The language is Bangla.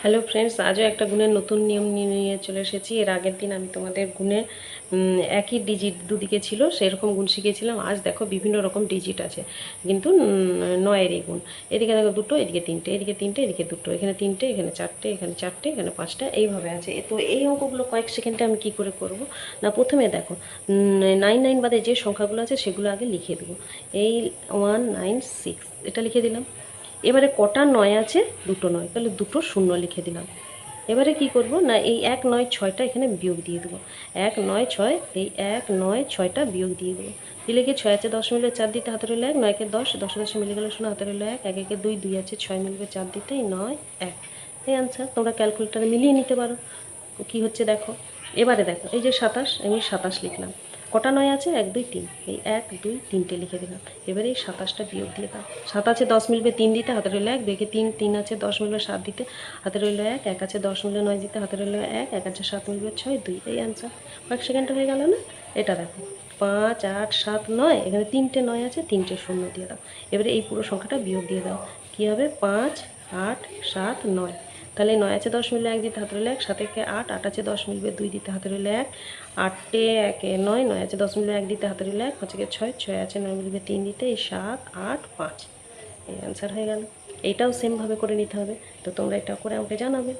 হ্যালো ফ্রেন্ডস, আজও একটা গুণের নতুন নিয়ম নিয়ে চলে এসেছি। এর আগের দিন আমি তোমাদের গুণে একই ডিজিট দুদিকে ছিল সেরকম গুণ শিখিয়েছিলাম। আজ দেখো বিভিন্ন রকম ডিজিট আছে, কিন্তু নয়েরই গুণ। এদিকে দেখো দুটো, এদিকে তিনটে, এদিকে তিনটে, এদিকে দুটো, এখানে তিনটে, এখানে চারটে, এখানে চারটে, এখানে পাঁচটা, এইভাবে আছে। তো এই অঙ্কগুলো কয়েক সেকেন্ডে আমি কি করে করব না, প্রথমে দেখো 9 বাদে যে সংখ্যাগুলো আছে সেগুলো আগে লিখে দেবো। এই 196 এটা লিখে দিলাম। এবারে কটা নয় আছে? দুটো নয়, তাহলে দুটো শূন্য লিখে দিলাম। এবারে কি করব না, এই 1 9 6টা এখানে বিয়োগ দিয়ে দেবো। 1 9 6, এই 1 9 6টা বিয়োগ দিয়ে দেবো। দিলে কি 6 আছে 10 মিলবে 4 দিতে, হাতে রইল 1, 9 10, 10 10 মিলে গেল 0, হাতে রইল 1, 1 1 2, 2 আছে 6 মিলবে 4 দিতে, 9 1। এই আনসার। তোমরা ক্যালকুলেটারে মিলিয়ে নিতে পারো কি হচ্ছে দেখো। এবারে দেখো এই যে 27, আমি 27 লিখলাম। কটা নয় আছে? 1 2 3, এই 1 2 3টে লিখে দিলাম। এবারে এই 27টা বিয়োগ দিয়ে দাও। 7 আছে 10 মিলবে 3 দিতে, হাতে রইল 1, 2 3, 3 আছে 10 মিলবে 7 দিতে, হাতে রইল 1, 1 আছে 10 মিলবে 9 দিতে, হাতে রইল 1, 1 আছে 7 মিলবে 6 2। এই আনসার। কয়েক সেকেন্ডে হয়ে গেল না? এটা দেখো 5 8 7 9, এখানে 3টে 9 আছে, 3টে শূন্য দিয়ে দাও। এবারে এই পুরো সংখ্যাটা বিয়োগ দিয়ে দাও। কী হবে? 5 8 7 9। তাহলে 9 আছে 10 মিলবে 1 দিতে, হাতে রইল 1, 7 একে 8, 8 আছে 10 মিলবে 2 দিতে, হাতে রইল 1, 8 একে 9, 9 আছে 10 মিলবে 1 দিতে, হাতে রইল 1, 5 একে 6, 6 আছে 9 মিলবে 3 দিতে, এই 7 8 5। এই অ্যান্সার হয়ে গেল। এইটাও সেমভাবে করে নিতে হবে। তো তোমরা এটা করে আমাকে জানাবে।